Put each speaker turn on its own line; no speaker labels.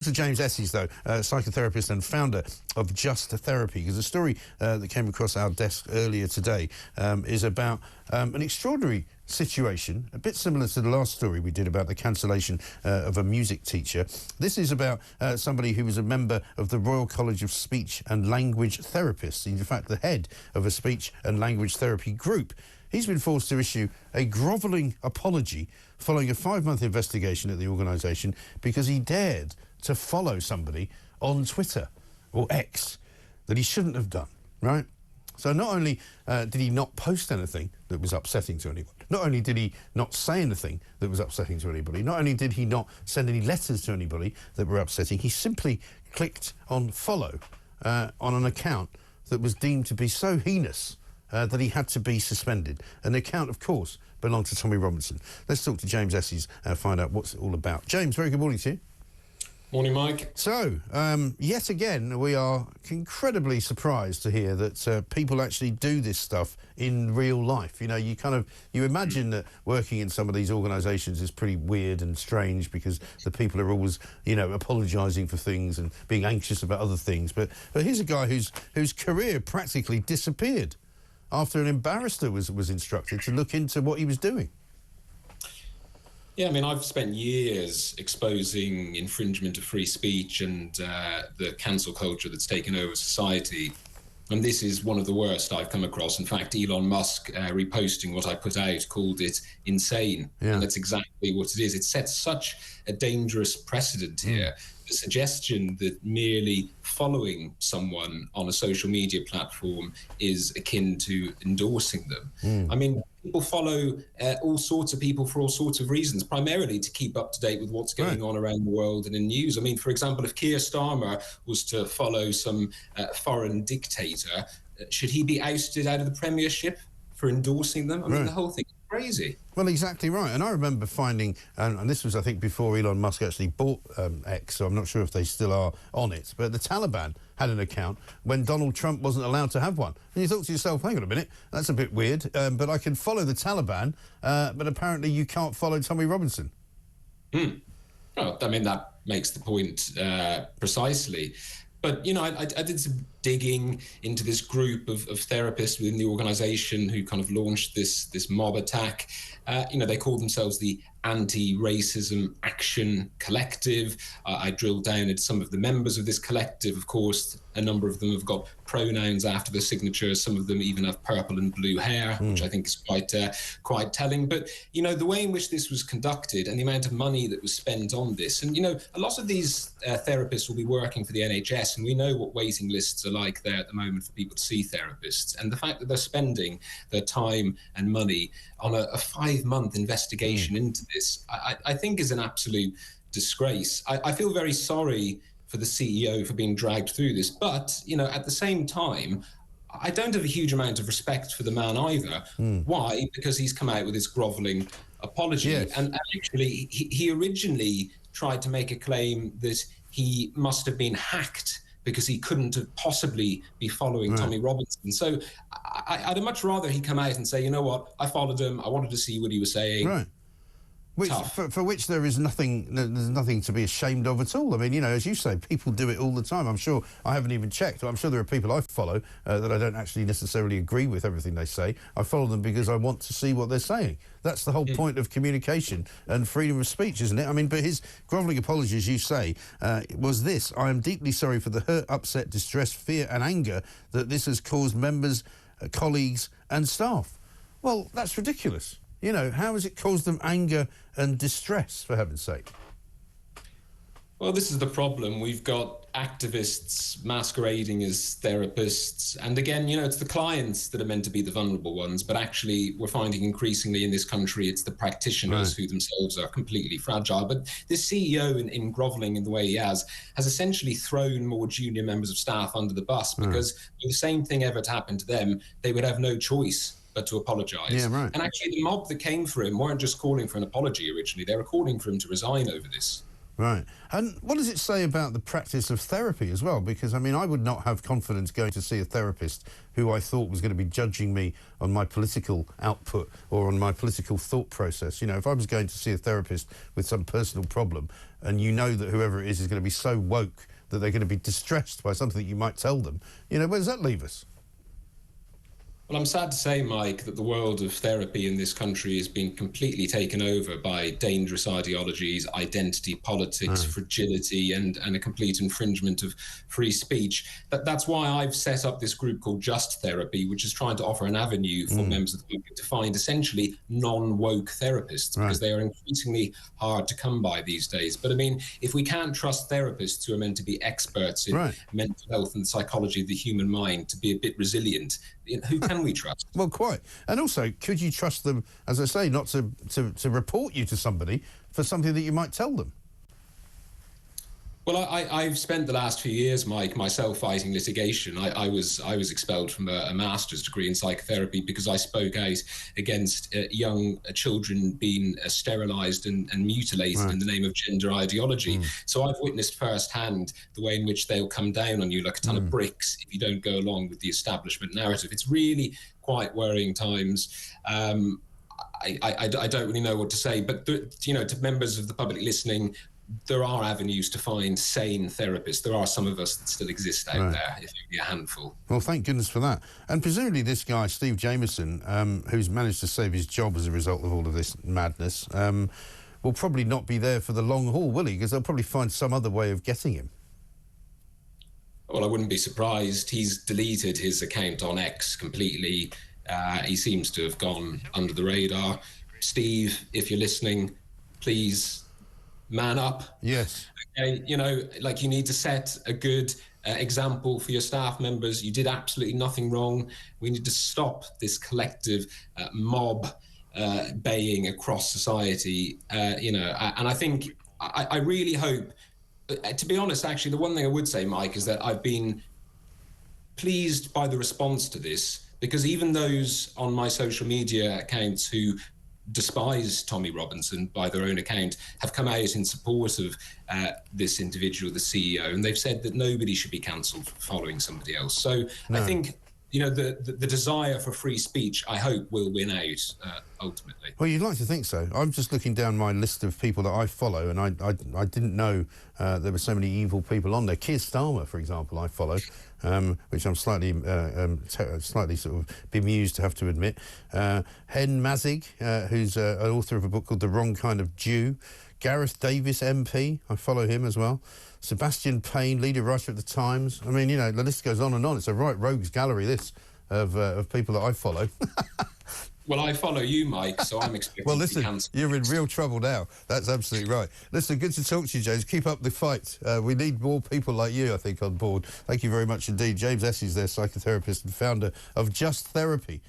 To James Esses, though, psychotherapist and founder of Just Therapy, because the story that came across our desk earlier today is about an extraordinary situation, a bit similar to the last story we did about the cancellation of a music teacher. This is about somebody who was a member of the Royal College of Speech and Language Therapists, in fact the head of a speech and language therapy group. He's been forced to issue a grovelling apology following a 5-month investigation at the organisation because he dared to follow somebody on Twitter or X that he shouldn't have done, right? So not only did he not post anything that was upsetting to anyone, not only did he not say anything that was upsetting to anybody, not only did he not send any letters to anybody that were upsetting, he simply clicked on follow on an account that was deemed to be so heinous that he had to be suspended. And the account, of course, belonged to Tommy Robinson. Let's talk to James Esses and find out what's it all about. James, very good morning to you.
Morning, Mike.
So, yet again, we are incredibly surprised to hear that people actually do this stuff in real life. You know, you imagine that working in some of these organisations is pretty weird and strange because the people are always, you know, apologising for things and being anxious about other things. But here's a guy whose career practically disappeared after an barrister was instructed to look into what he was doing.
Yeah, I mean, I've spent years exposing infringement of free speech and the cancel culture that's taken over society. And this is one of the worst I've come across. In fact, Elon Musk reposting what I put out called it insane. Yeah. And that's exactly what it is. It sets such a dangerous precedent here. The suggestion that merely following someone on a social media platform is akin to endorsing them. I mean, people follow all sorts of people for all sorts of reasons, primarily to keep up to date with what's going on around the world and in news. I mean, for example, if Keir Starmer was to follow some foreign dictator, should he be ousted out of the Premiership for endorsing them? I mean, the whole thing is crazy.
Well, exactly right. And I remember finding, and this was, I think, before Elon Musk actually bought X, so I'm not sure if they still are on it, but the Taliban had an account when Donald Trump wasn't allowed to have one. And you thought to yourself, hang on a minute, that's a bit weird, but I can follow the Taliban, but apparently you can't follow Tommy Robinson.
Well, I mean, that makes the point precisely. But, you know, I did some digging into this group of therapists within the organisation who kind of launched this mob attack. You know, they call themselves the Anti-Racism Action Collective. I drilled down into some of the members of this collective. Of course, a number of them have got pronouns after their signatures. Some of them even have purple and blue hair, which I think is quite telling. But, you know, the way in which this was conducted and the amount of money that was spent on this. And, you know, a lot of these therapists will be working for the NHS, and we know what waiting lists are like there at the moment for people to see therapists. And the fact that they're spending their time and money on a 5-month investigation into this, I think is an absolute disgrace. I feel very sorry for the CEO for being dragged through this, but, you know, at the same time, I don't have a huge amount of respect for the man either. Why? Because he's come out with this grovelling apology. Yes. And actually, he originally tried to make a claim that he must have been hacked because he couldn't have possibly be following Tommy Robinson. So I'd much rather he come out and say, you know what, I followed him, I wanted to see what he was saying.
Right. For which there is there's nothing to be ashamed of at all. I mean, you know, as you say, people do it all the time. I'm sure, I haven't even checked, I'm sure there are people I follow that I don't actually necessarily agree with everything they say. I follow them because I want to see what they're saying. That's the whole point of communication and freedom of speech, isn't it? I mean, but his grovelling apology, as you say, was this: I am deeply sorry for the hurt, upset, distress, fear and anger that this has caused members, colleagues and staff. Well, that's ridiculous. You know, how has it caused them anger and distress, for heaven's sake?
Well, this is the problem. We've got activists masquerading as therapists. And again, you know, it's the clients that are meant to be the vulnerable ones. But actually, we're finding increasingly in this country, it's the practitioners who themselves are completely fragile. But this CEO, in grovelling in the way he has essentially thrown more junior members of staff under the bus because if the same thing ever to happen to them, they would have no choice but to apologise.
Yeah, right.
And actually, the mob that came for him weren't just calling for an apology originally. They were calling for him to resign over this.
Right. And what does it say about the practice of therapy as well? Because, I mean, I would not have confidence going to see a therapist who I thought was going to be judging me on my political output or on my political thought process. You know, if I was going to see a therapist with some personal problem and you know that whoever it is going to be so woke that they're going to be distressed by something that you might tell them, you know, where does that leave us?
Well, I'm sad to say, Mike, that the world of therapy in this country has been completely taken over by dangerous ideologies, identity politics, fragility, and a complete infringement of free speech. That's why I've set up this group called Just Therapy, which is trying to offer an avenue for members of the public to find essentially non-woke therapists, because they are increasingly hard to come by these days. But I mean, if we can't trust therapists who are meant to be experts in mental health and psychology of the human mind to be a bit resilient, who can we trust?
Well, quite. And also, could you trust them, as I say, not to report you to somebody for something that you might tell them?
Well, I've spent the last few years, Mike, myself fighting litigation. I was expelled from a master's degree in psychotherapy because I spoke out against young children being sterilised and mutilated in the name of gender ideology. So I've witnessed firsthand the way in which they'll come down on you like a ton of bricks if you don't go along with the establishment narrative. It's really quite worrying times. I don't really know what to say, but you know, to members of the public listening, there are avenues to find sane therapists. There are some of us that still exist out there, if you'd be a handful.
Well, thank goodness for that. And presumably this guy, Steve Jamieson, who's managed to save his job as a result of all of this madness, will probably not be there for the long haul, will he? Because they'll probably find some other way of getting him.
Well, I wouldn't be surprised. He's deleted his account on X completely. He seems to have gone under the radar. Steve, if you're listening, please man up.
Yes.
Okay, you know, like, you need to set a good example for your staff members. You did absolutely nothing wrong. We need to stop this collective mob baying across society, you know, and I think, I really hope, to be honest, actually, the one thing I would say, Mike, is that I've been pleased by the response to this, because even those on my social media accounts who despise Tommy Robinson by their own account have come out in support of this individual, the CEO, and they've said that nobody should be cancelled for following somebody else. So I think, you know, the desire for free speech, I hope, will win out ultimately.
Well, you'd like to think so. I'm just looking down my list of people that I follow, and I didn't know there were so many evil people on there. Keir Starmer, for example, I follow, which I'm slightly sort of bemused to have to admit. Hen Mazig, who's an author of a book called The Wrong Kind of Jew. Gareth Davis, MP, I follow him as well. Sebastian Payne, leader writer at the Times. I mean, you know, the list goes on and on. It's a right rogues gallery, this, of people that I follow.
Well, I follow you, Mike, so I'm expecting
well, listen,
to be cancelled.
You're in real trouble now. That's absolutely right. Listen, good to talk to you, James. Keep up the fight. We need more people like you, I think, on board. Thank you very much indeed. James Esses, their psychotherapist and founder of Just Therapy.